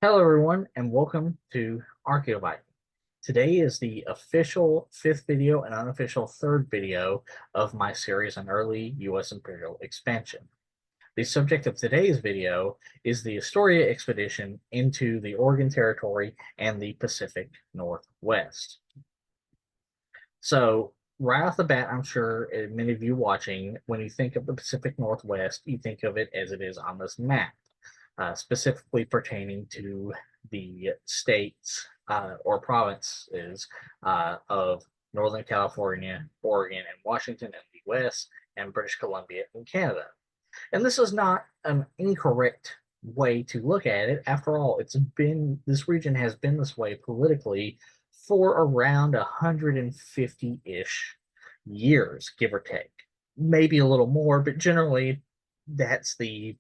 Hello, everyone, and welcome to Archaeobyte. Today is the official fifth video and unofficial third video of my series on early U.S. Imperial Expansion. The subject of today's video is the Astoria expedition into the Oregon Territory and the Pacific Northwest. So, right off the bat, I'm sure many of you watching, when you think of the Pacific Northwest, you think of it as it is on this map, specifically pertaining to the states or provinces of Northern California, Oregon, and Washington in the US, and British Columbia in Canada. And this is not an incorrect way to look at it. After all, this region has been this way politically for around 150-ish years, give or take. Maybe a little more, but generally that's the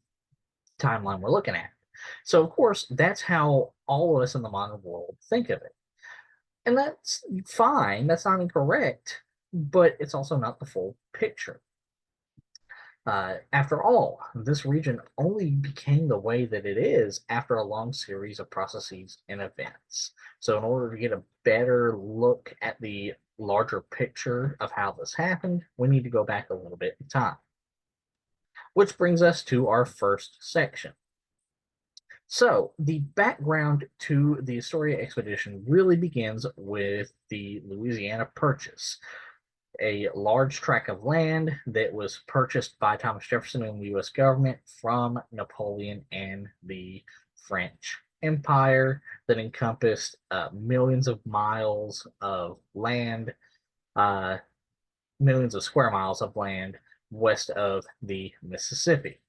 timeline we're looking at. So, of course, that's how all of us in the modern world think of it. And that's fine, that's not incorrect, but it's also not the full picture. After all, this region only became the way that it is after a long series of processes and events. So, in order to get a better look at the larger picture of how this happened, we need to go back a little bit in time. Which brings us to our first section. So, the background to the Astoria expedition really begins with the Louisiana Purchase, a large tract of land that was purchased by Thomas Jefferson and the U.S. government from Napoleon and the French Empire that encompassed millions of miles of land, uh, millions of square miles of land west of the Mississippi.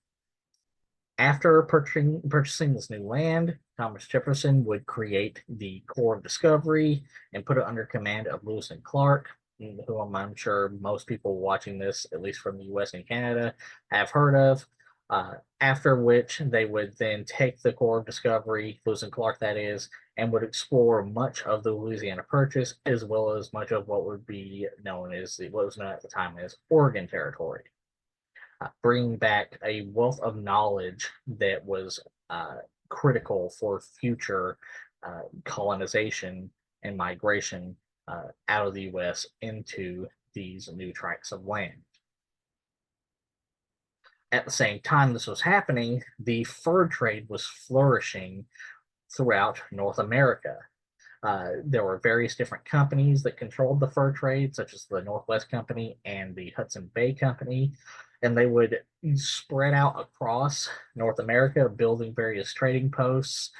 After purchasing this new land, Thomas Jefferson would create the Corps of Discovery and put it under command of Lewis and Clark, who I'm sure most people watching this, at least from the US and Canada, have heard of. After which they would then take the Corps of Discovery, Lewis and Clark that is, and would explore much of the Louisiana Purchase, as well as much of what would be known as what was known at the time as Oregon Territory. Bringing back a wealth of knowledge that was critical for future colonization and migration out of the U.S. into these new tracts of land. At the same time this was happening, the fur trade was flourishing throughout North America. There were various different companies that controlled the fur trade, such as the Northwest Company and the Hudson Bay Company, and they would spread out across North America, building various trading posts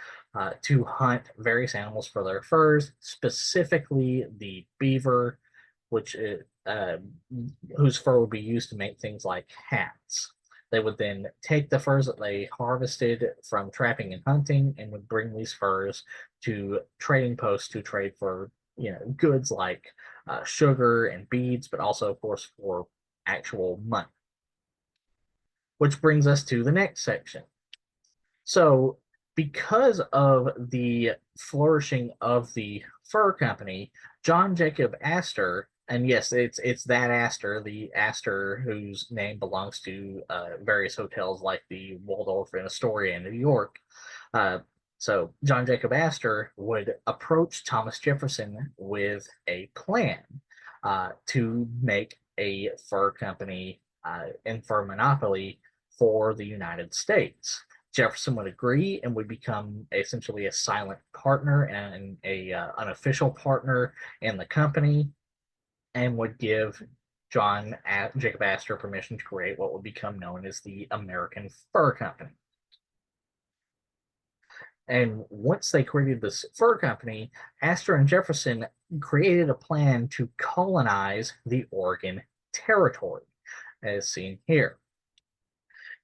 to hunt various animals for their furs, specifically the beaver, which whose fur would be used to make things like hats. They would then take the furs that they harvested from trapping and hunting and would bring these furs to trading posts to trade for goods like sugar and beads, but also, of course, for actual money. Which brings us to the next section. So, because of the flourishing of the fur company, John Jacob Astor, and yes, it's that Astor, the Astor whose name belongs to various hotels like the Waldorf in Astoria in New York. So John Jacob Astor would approach Thomas Jefferson with a plan to make a fur company and fur monopoly for the United States. Jefferson would agree and would become essentially a silent partner and a unofficial partner in the company, and would give John Jacob Astor permission to create what would become known as the American Fur Company. And once they created this fur company, Astor and Jefferson created a plan to colonize the Oregon Territory, as seen here.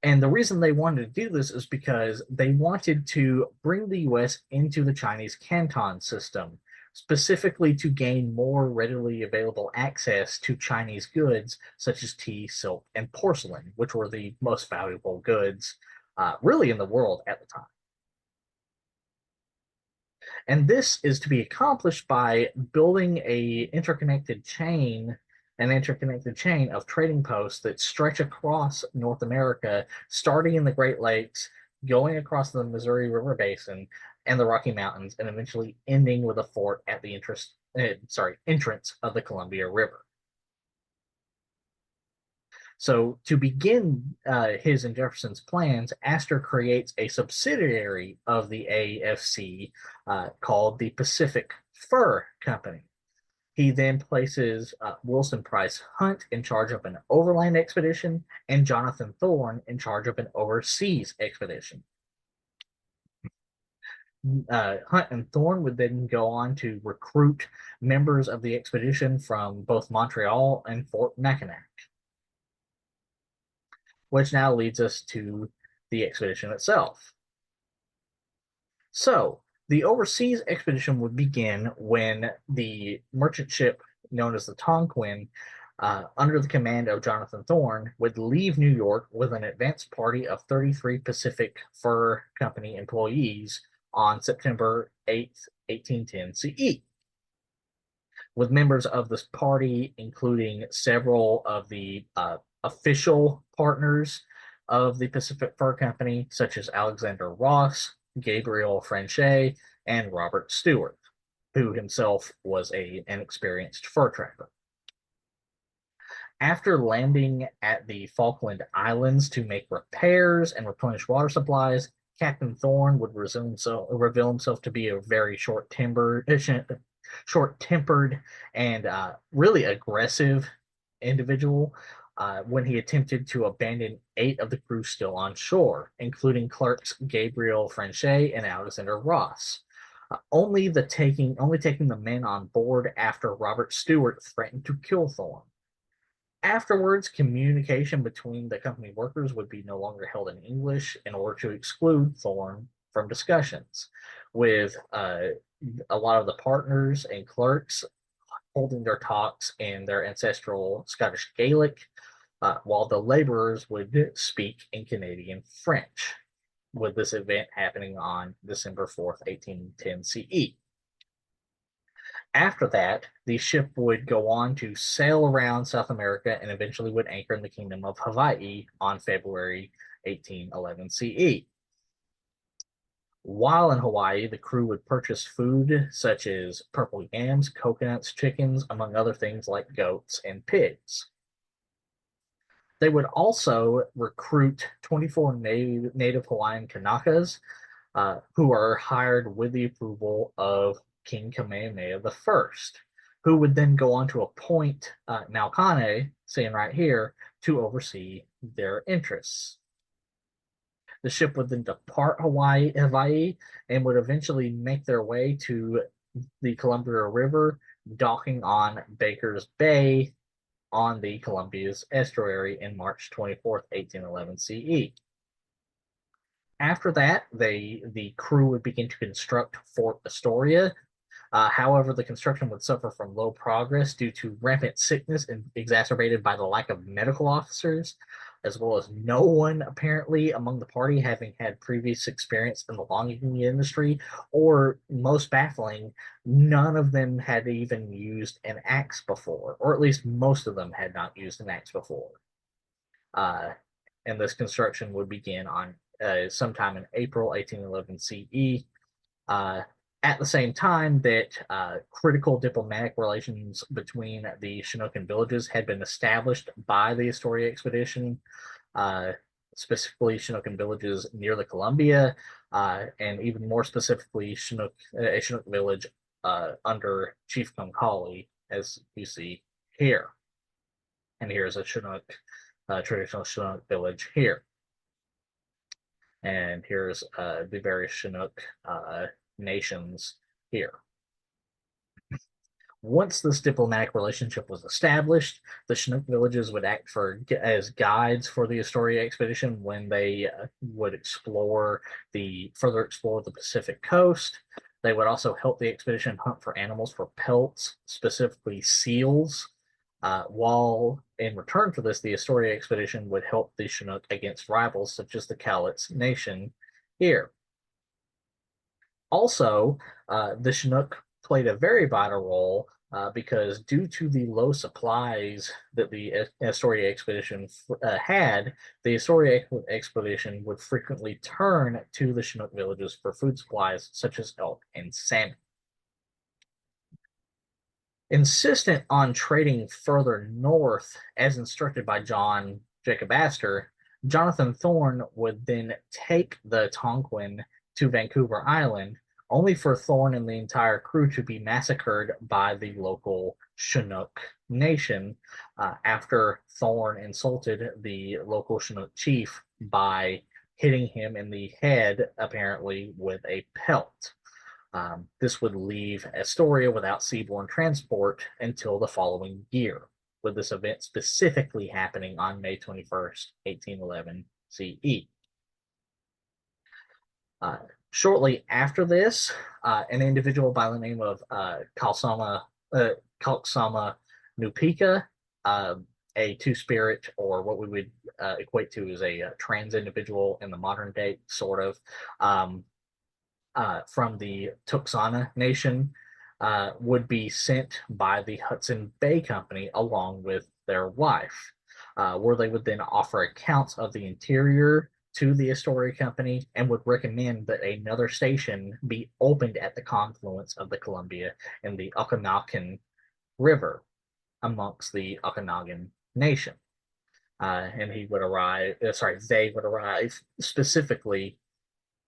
And the reason they wanted to do this is because they wanted to bring the U.S. into the Chinese Canton system, specifically to gain more readily available access to Chinese goods such as tea, silk, and porcelain, which were the most valuable goods really in the world at the time. And this is to be accomplished by building an interconnected chain of trading posts that stretch across North America, starting in the Great Lakes, going across the Missouri River Basin and the Rocky Mountains, and eventually ending with a fort at the entrance of the Columbia River. So, to begin his and Jefferson's plans, Astor creates a subsidiary of the AFC called the Pacific Fur Company. He then places Wilson Price Hunt in charge of an overland expedition and Jonathan Thorne in charge of an overseas expedition. Hunt and Thorne would then go on to recruit members of the expedition from both Montreal and Fort Mackinac, which now leads us to the expedition itself. So, the overseas expedition would begin when the merchant ship known as the Tonquin, under the command of Jonathan Thorne, would leave New York with an advance party of 33 Pacific Fur Company employees on September 8th, 1810 CE. With members of this party, including several of the official partners of the Pacific Fur Company, such as Alexander Ross, Gabriel Franchet, and Robert Stewart, who himself was an experienced fur trapper. After landing at the Falkland Islands to make repairs and replenish water supplies, Captain Thorne would reveal himself to be a very short-tempered and really aggressive individual when he attempted to abandon 8 of the crew still on shore, including clerks Gabriel Franchet and Alexander Ross. Only taking the men on board after Robert Stewart threatened to kill Thorne. Afterwards, communication between the company workers would be no longer held in English in order to exclude Thorne from discussions, with a lot of the partners and clerks holding their talks in their ancestral Scottish Gaelic, while the laborers would speak in Canadian French, with this event happening on December 4th, 1810 CE. After that, the ship would go on to sail around South America and eventually would anchor in the Kingdom of Hawaii on February 1811 CE. While in Hawaii, the crew would purchase food such as purple yams, coconuts, chickens, among other things like goats and pigs. They would also recruit 24 native Hawaiian Kanakas, who are hired with the approval of King Kamehameha I, who would then go on to appoint Naukane, seen right here, to oversee their interests. The ship would then depart Hawaii and would eventually make their way to the Columbia River, docking on Baker's Bay on the Columbia's estuary in March 24th, 1811 CE. After that, the crew would begin to construct Fort Astoria. However, the construction would suffer from low progress due to rampant sickness and exacerbated by the lack of medical officers, as well as no one apparently among the party having had previous experience in the logging industry, or most baffling, none of them had even used an axe before, or at least most of them had not used an axe before. And this construction would begin on sometime in April 1811 CE. At the same time that critical diplomatic relations between the Chinookan villages had been established by the Astoria expedition, specifically Chinookan villages near the Columbia, and even more specifically a Chinook village under Chief Concolly, as you see here. And here's a Chinook, traditional Chinook village here. And here's the various Chinook nations here. Once this diplomatic relationship was established, the Chinook villages would act as guides for the Astoria expedition when they would further explore the Pacific coast. They would also help the expedition hunt for animals for pelts, specifically seals. While in return for this, the Astoria expedition would help the Chinook against rivals such as the Cowlitz Nation here. Also, the Chinook played a very vital role because due to the low supplies that the Astoria expedition had, the Astoria expedition would frequently turn to the Chinook villages for food supplies such as elk and salmon. Insistent on trading further north, as instructed by John Jacob Astor, Jonathan Thorne would then take the Tonquin to Vancouver Island, only for Thorne and the entire crew to be massacred by the local Chinook nation after Thorne insulted the local Chinook chief by hitting him in the head, apparently, with a pelt. This would leave Astoria without seaborne transport until the following year, with this event specifically happening on May 21st, 1811 CE. Shortly after this, an individual by the name of Kalsama Nupika, a two-spirit, or what we would equate to as a trans individual in the modern day, sort of, from the Tuxana Nation, would be sent by the Hudson Bay Company along with their wife, where they would then offer accounts of the interior to the Astoria Company and would recommend that another station be opened at the confluence of the Columbia and the Okanagan River amongst the Okanagan Nation. And he would arrive, they would arrive specifically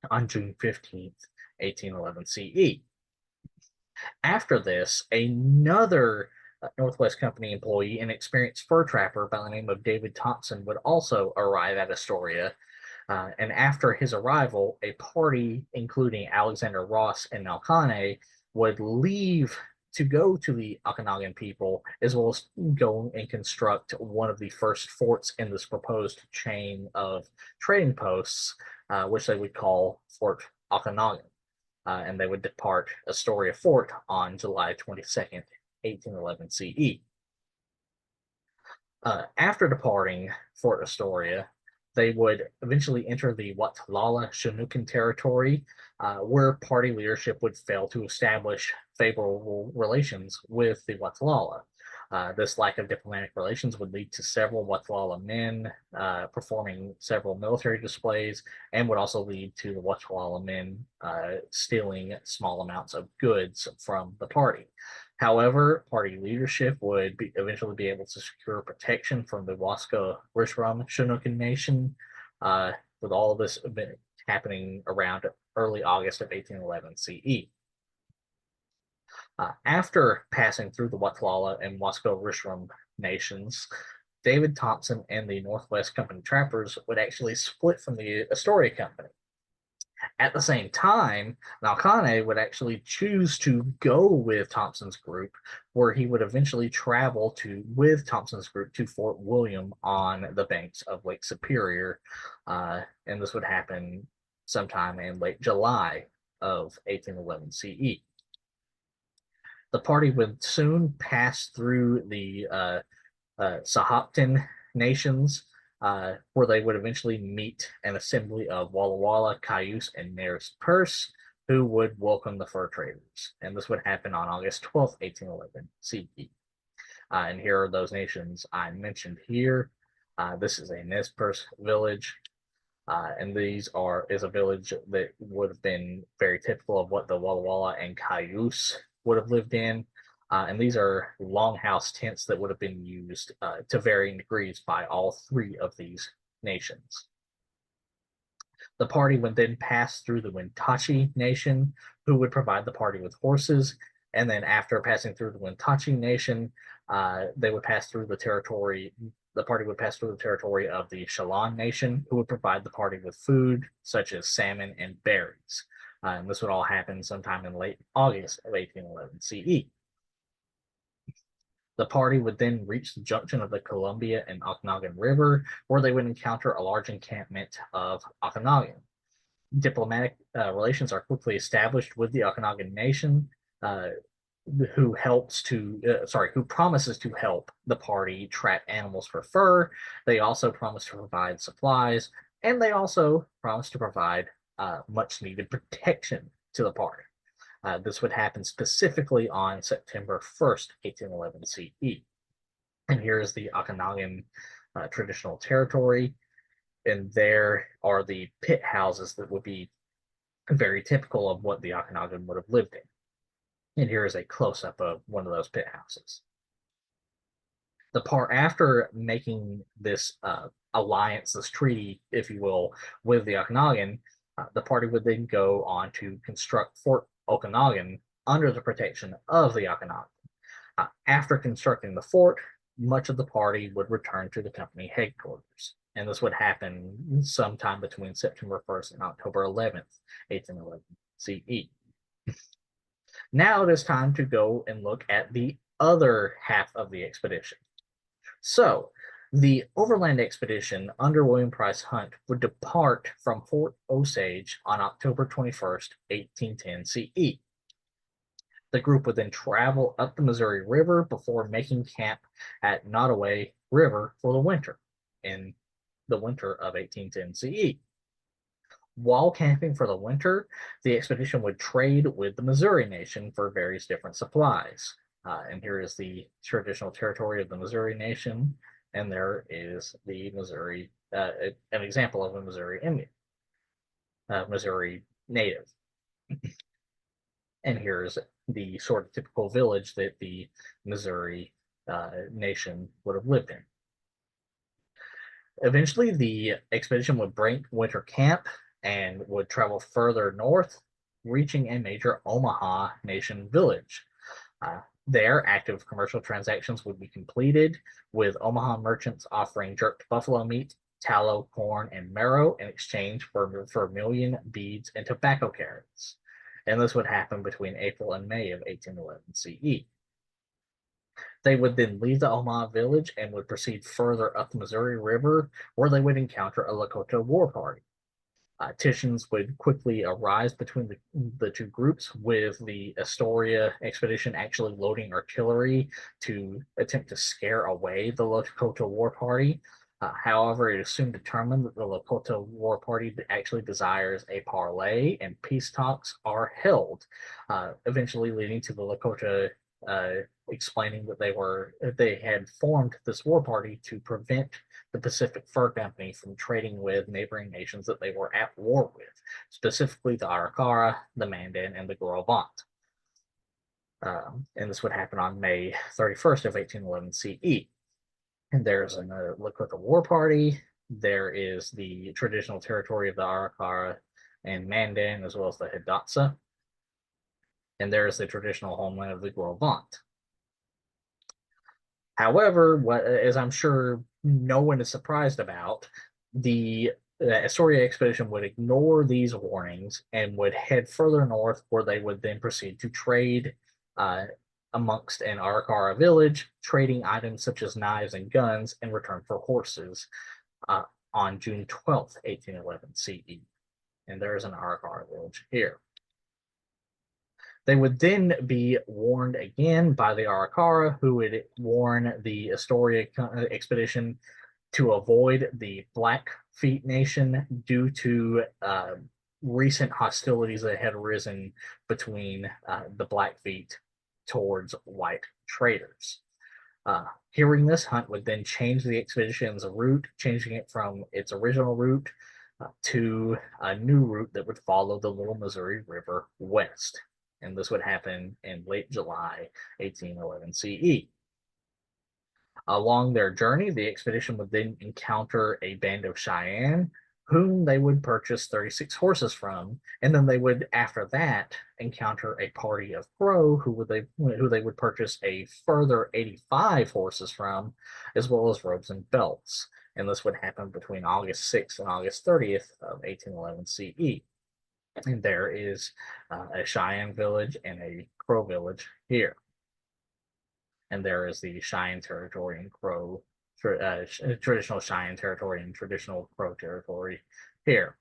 on June 15th, 1811 CE. After this, another Northwest Company employee, an experienced fur trapper by the name of David Thompson, would also arrive at Astoria. And after his arrival, a party, including Alexander Ross and Malkane, would leave to go to the Okanagan people, as well as go and construct one of the first forts in this proposed chain of trading posts, which they would call Fort Okanagan. And they would depart Astoria Fort on July 22nd, 1811 CE. After departing Fort Astoria, they would eventually enter the Watlala Chinookan territory, where party leadership would fail to establish favorable relations with the Watlala. This lack of diplomatic relations would lead to several Watlala men performing several military displays, and would also lead to the Watlala men stealing small amounts of goods from the party. However, party leadership would eventually be able to secure protection from the Wasco Rishram Chinookan Nation, with all of this event happening around early August of 1811 CE. After passing through the Watlala and Wasco Rishram nations, David Thompson and the Northwest Company trappers would actually split from the Astoria Company. At the same time, Malkane would actually choose to go with Thompson's group, where he would eventually travel with Thompson's group to Fort William on the banks of Lake Superior, and this would happen sometime in late July of 1811 CE. The party would soon pass through the Sahaptin nations, where they would eventually meet an assembly of Walla Walla, Cayuse, and Nares Perce, who would welcome the fur traders. And this would happen on August 12th, 1811 CE. And here are those nations I mentioned here. This is a Nez Perce village. And these is a village that would have been very typical of what the Walla Walla and Cayuse would have lived in. And these are longhouse tents that would have been used to varying degrees by all three of these nations. The party would then pass through the Wintachi Nation, who would provide the party with horses. And then after passing through the Wintachi Nation, they would pass through the territory. The party would pass through the territory of the Chelan Nation, who would provide the party with food, such as salmon and berries. And this would all happen sometime in late August of 1811 CE. The party would then reach the junction of the Columbia and Okanagan River, where they would encounter a large encampment of Okanagan. Diplomatic relations are quickly established with the Okanagan Nation, who promises to help the party trap animals for fur. They also promise to provide supplies, and they also promise to provide much needed protection to the party. This would happen specifically on September 1st, 1811 CE. And here is the Okanagan traditional territory. And there are the pit houses that would be very typical of what the Okanagan would have lived in. And here is a close-up of one of those pit houses. The part after making this alliance, this treaty, if you will, with the Okanagan, the party would then go on to construct Fort Okanagan under the protection of the Okanagan. After constructing the fort, much of the party would return to the company headquarters. And this would happen sometime between September 1st and October 11th, 1811 CE. Now it is time to go and look at the other half of the expedition. So, the overland expedition under William Price Hunt would depart from Fort Osage on October 21st, 1810 CE. The group would then travel up the Missouri River before making camp at Nottoway River for the winter, in the winter of 1810 CE. While camping for the winter, the expedition would trade with the Missouri Nation for various different supplies. And here is the traditional territory of the Missouri Nation, and there is the Missouri, an example of a Missouri Indian, Missouri native. And here's the sort of typical village that the Missouri Nation would have lived in. Eventually, the expedition would break winter camp and would travel further north, reaching a major Omaha Nation village. There, active commercial transactions would be completed, with Omaha merchants offering jerked buffalo meat, tallow, corn, and marrow in exchange for vermilion, beads, and tobacco carrots. And this would happen between April and May of 1811 CE. They would then leave the Omaha village and would proceed further up the Missouri River, where they would encounter a Lakota war party. Tensions would quickly arise between the two groups, with the Astoria expedition actually loading artillery to attempt to scare away the Lakota war party. However, it is soon determined that the Lakota war party actually desires a parley, and peace talks are held, eventually leading to the Lakota explaining that they had formed this war party to prevent the Pacific Fur Company from trading with neighboring nations that they were at war with, specifically the Arikara, the Mandan, and the Gros Ventre. And this would happen on May 31st of 1811 CE. And there's a Lakota war party. There is the traditional territory of the Arikara and Mandan, as well as the Hidatsa. And there is the traditional homeland of the Gros Ventre. However, as I'm sure no one is surprised about, the Astoria expedition would ignore these warnings and would head further north, where they would then proceed to trade amongst an Arikara village, trading items such as knives and guns in return for horses on June 12th, 1811 CE. And there's an Arikara village here. They would then be warned again by the Arikara, who would warn the Astoria expedition to avoid the Blackfeet Nation due to recent hostilities that had arisen between the Blackfeet towards white traders. Hearing this, Hunt would then change the expedition's route, changing it from its original route to a new route that would follow the Little Missouri River west. And this would happen in late July 1811 CE. Along their journey, the expedition would then encounter a band of Cheyenne, whom they would purchase 36 horses from, and then they would, after that, encounter a party of Crow, who they would purchase a further 85 horses from, as well as robes and belts. And this would happen between August 6th and August 30th of 1811 CE. And there is a Cheyenne village and a Crow village here. And there is the Cheyenne territory and Crow, traditional Cheyenne territory and traditional Crow territory here.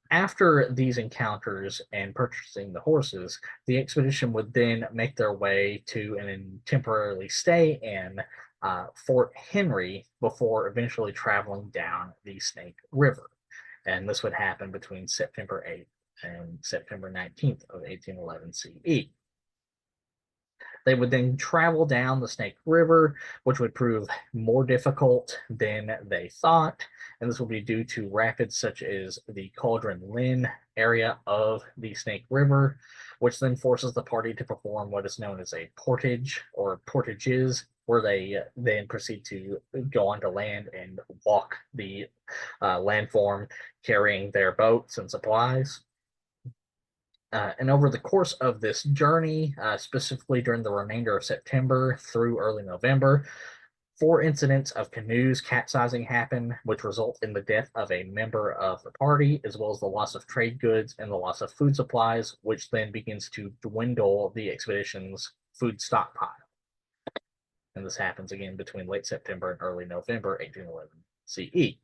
After these encounters and purchasing the horses, the expedition would then make their way to and temporarily stay in Fort Henry before eventually traveling down the Snake River. And this would happen between September 8th and September 19th of 1811 CE. They would then travel down the Snake River, which would prove more difficult than they thought. And this will be due to rapids such as the Cauldron Lynn area of the Snake River, which then forces the party to perform what is known as a portage or portages, where they then proceed to go onto land and walk the landform carrying their boats and supplies. And over the course of this journey, specifically during the remainder of September through early November, 4 incidents of canoes capsizing happen, which result in the death of a member of the party, as well as the loss of trade goods and the loss of food supplies, which then begins to dwindle the expedition's food stockpile. And this happens again between late September and early November 1811 CE.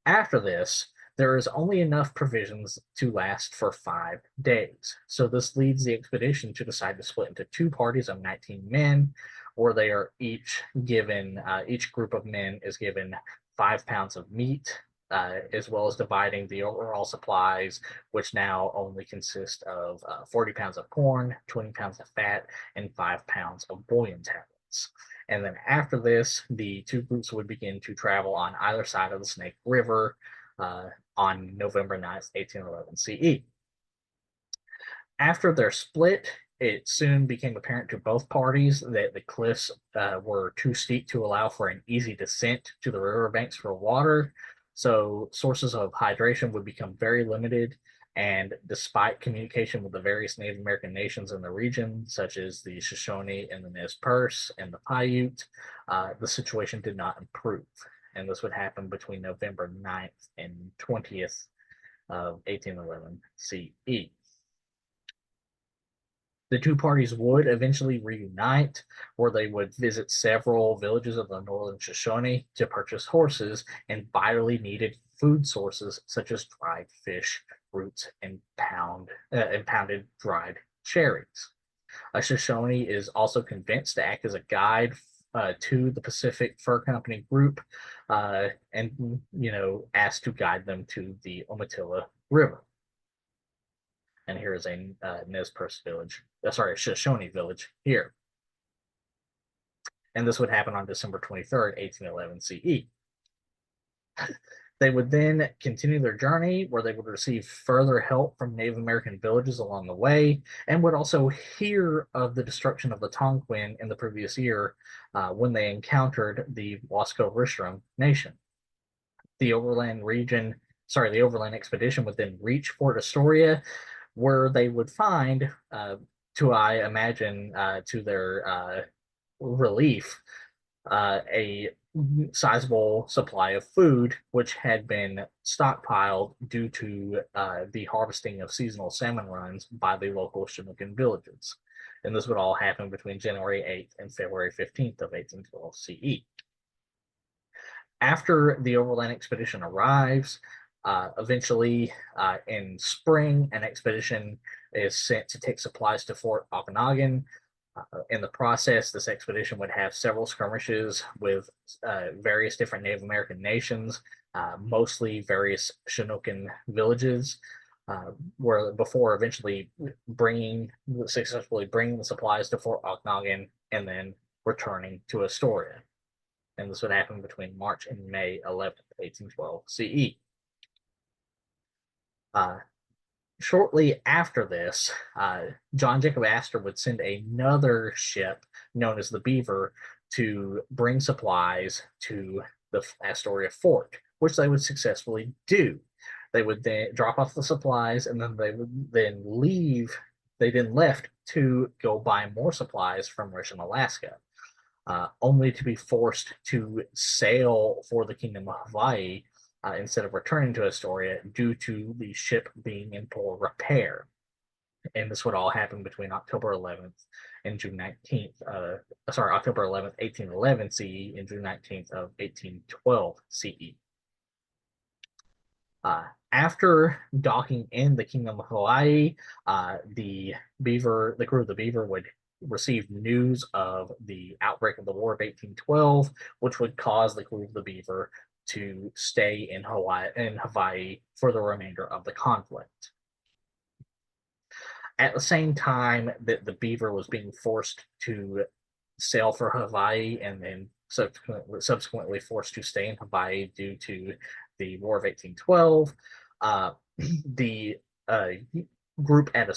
After this, there is only enough provisions to last for 5 days. So this leads the expedition to decide to split into 2 parties of 19 men, where they are each given, each group of men is given 5 pounds of meat, as well as dividing the overall supplies, which now only consist of 40 pounds of corn, 20 pounds of fat, and 5 pounds of bouillon tablets. And then after this, the 2 groups would begin to travel on either side of the Snake River on November 9th, 1811 CE. After their split, it soon became apparent to both parties that the cliffs were too steep to allow for an easy descent to the riverbanks for water. So sources of hydration would become very limited. And despite communication with the various Native American nations in the region, such as the Shoshone and the Nez Perce and the Paiute, the situation did not improve. And this would happen between November 9th and 20th of 1811 CE. The 2 parties would eventually reunite, where they would visit several villages of the northern Shoshone to purchase horses and vitally needed food sources such as dried fish, roots, and pounded dried cherries. A Shoshone is also convinced to act as a guide to the Pacific Fur Company group, and asked to guide them to the Umatilla River. And here is a Nez Perce village, Shoshone village here. And this would happen on December 23rd, 1811 CE. They would then continue their journey, where they would receive further help from Native American villages along the way, and would also hear of the destruction of the Tonquin in the previous year when they encountered the Wasco Rishram Nation. The overland expedition would then reach Fort Astoria, where they would find, I imagine, to their relief, a sizable supply of food, which had been stockpiled due to the harvesting of seasonal salmon runs by the local Chinookan villages. And this would all happen between January 8th and February 15th of 1812 CE. After the overland expedition arrives, eventually in spring, an expedition is sent to take supplies to Fort Okanagan. In the process, this expedition would have several skirmishes with various different Native American nations, mostly various Chinookan villages, where before eventually successfully bringing the supplies to Fort Okanagan and then returning to Astoria. And this would happen between March and May 11th, 1812 CE. Shortly after this, John Jacob Astor would send another ship known as the Beaver to bring supplies to the Astoria fort, which they would successfully do. They would then drop off the supplies, and then they would then leave. They then left to go buy more supplies from Richmond, Alaska, only to be forced to sail for the Kingdom of Hawaii instead of returning to Astoria due to the ship being in poor repair. And this would all happen between October 11th and June 19th, October 11th, 1811 CE and June 19th of 1812 CE. After docking in the Kingdom of Hawaii, the crew of the Beaver would receive news of the outbreak of the War of 1812, which would cause the crew of the Beaver to stay in Hawaii for the remainder of the conflict. At the same time that the Beaver was being forced to sail for Hawaii and then subsequently forced to stay in Hawaii due to the War of 1812, the group at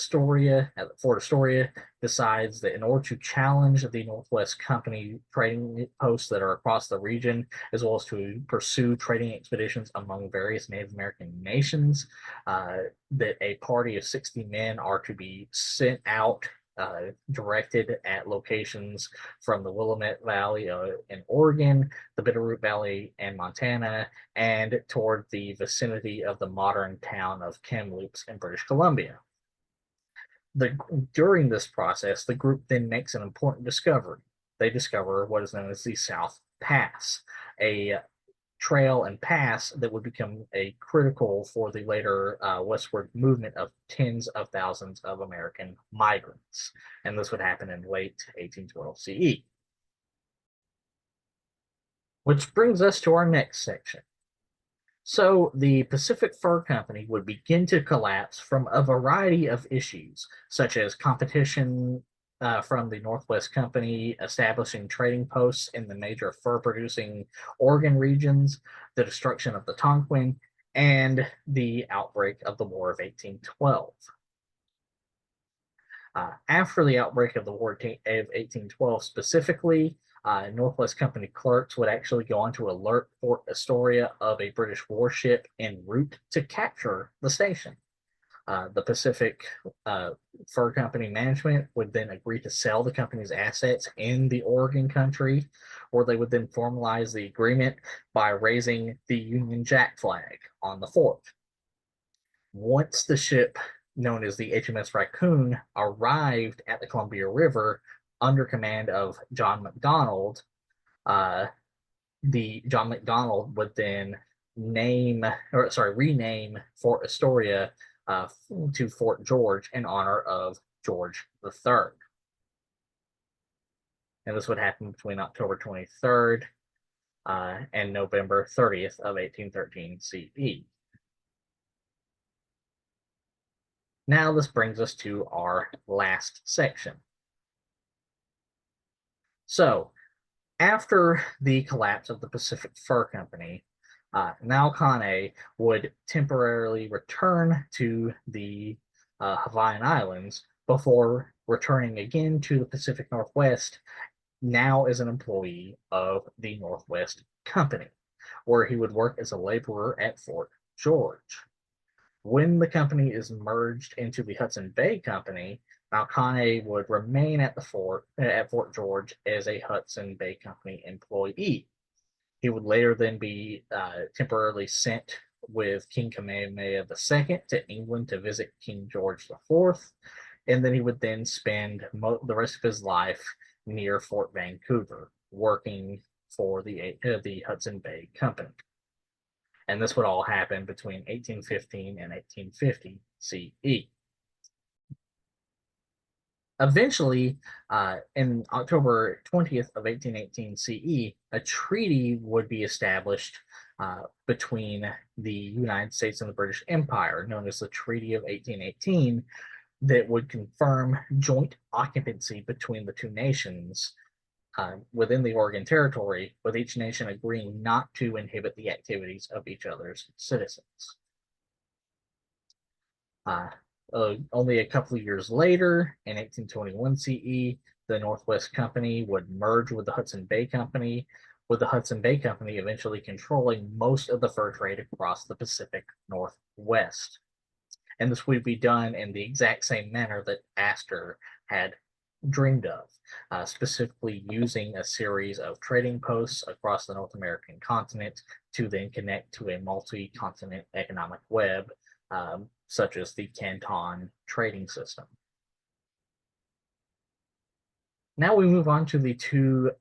Fort Astoria, decides that in order to challenge the Northwest Company trading posts that are across the region, as well as to pursue trading expeditions among various Native American nations, that a party of 60 men are to be sent out, directed at locations from the Willamette Valley in Oregon, the Bitterroot Valley in Montana, and toward the vicinity of the modern town of Kamloops in British Columbia. During this process, the group then makes an important discovery. They discover what is known as the South Pass, a trail and pass that would become critical for the later westward movement of tens of thousands of American migrants. And this would happen in late 1812 CE. Which brings us to our next section. So the Pacific Fur Company would begin to collapse from a variety of issues, such as competition from the Northwest Company establishing trading posts in the major fur-producing Oregon regions, the destruction of the Tonquin, and the outbreak of the War of 1812. After the outbreak of the War of 1812 specifically, Northwest Company clerks would actually go on to alert Fort Astoria of a British warship en route to capture the station. The Pacific Fur Company management would then agree to sell the company's assets in the Oregon country, or they would then formalize the agreement by raising the Union Jack flag on the fort. Once the ship known as the HMS Raccoon arrived at the Columbia River under command of John McDonald, John McDonald would then rename Fort Astoria to Fort George in honor of George III. And this would happen between October 23rd and November 30th of 1813 CE. Now this brings us to our last section. So, after the collapse of the Pacific Fur Company, Naokane would temporarily return to the Hawaiian Islands before returning again to the Pacific Northwest, now as an employee of the Northwest Company, where he would work as a laborer at Fort George. When the company is merged into the Hudson Bay Company, Naokane would remain at Fort George as a Hudson Bay Company employee. He would later then be temporarily sent with King Kamehameha II to England to visit King George IV, and then he would then spend the rest of his life near Fort Vancouver, working for the Hudson Bay Company. And this would all happen between 1815 and 1850 CE. Eventually, in October 20th of 1818 CE, a treaty would be established between the United States and the British Empire, known as the Treaty of 1818, that would confirm joint occupancy between the two nations within the Oregon Territory, with each nation agreeing not to inhibit the activities of each other's citizens. Only a couple of years later, in 1821 CE, the Northwest Company would merge with the Hudson Bay Company, with the Hudson Bay Company eventually controlling most of the fur trade across the Pacific Northwest. And this would be done in the exact same manner that Astor had dreamed of, specifically using a series of trading posts across the North American continent to then connect to a multi-continent economic web, such as the Canton trading system. Now we move on to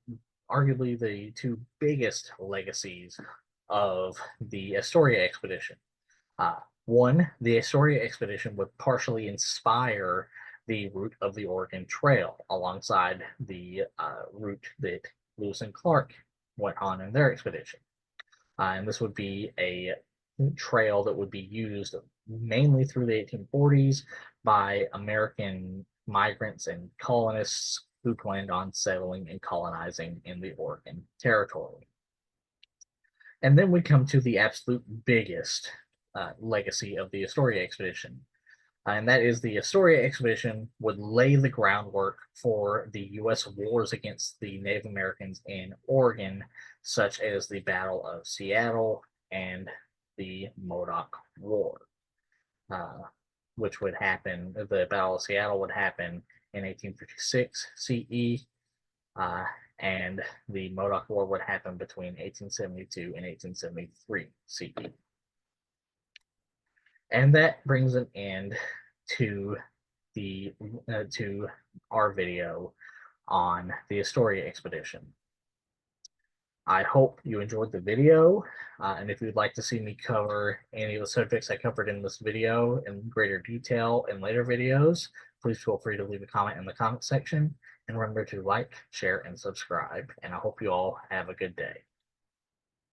arguably the two biggest legacies of the Astoria expedition. One, the Astoria expedition would partially inspire the route of the Oregon Trail alongside the route that Lewis and Clark went on in their expedition. And this would be a trail that would be used mainly through the 1840s by American migrants and colonists who planned on settling and colonizing in the Oregon Territory. And then we come to the absolute biggest legacy of the Astoria expedition. And that is the Astoria expedition would lay the groundwork for the U.S. wars against the Native Americans in Oregon, such as the Battle of Seattle and the Modoc War, uh, which would happen. The Battle of Seattle would happen in 1856 CE, and the Modoc War would happen between 1872 and 1873 CE. And that brings an end to the to our video on the Astoria expedition. I hope you enjoyed the video, and if you'd like to see me cover any of the subjects I covered in this video in greater detail in later videos, please feel free to leave a comment in the comment section, and remember to like, share, and subscribe, and I hope you all have a good day.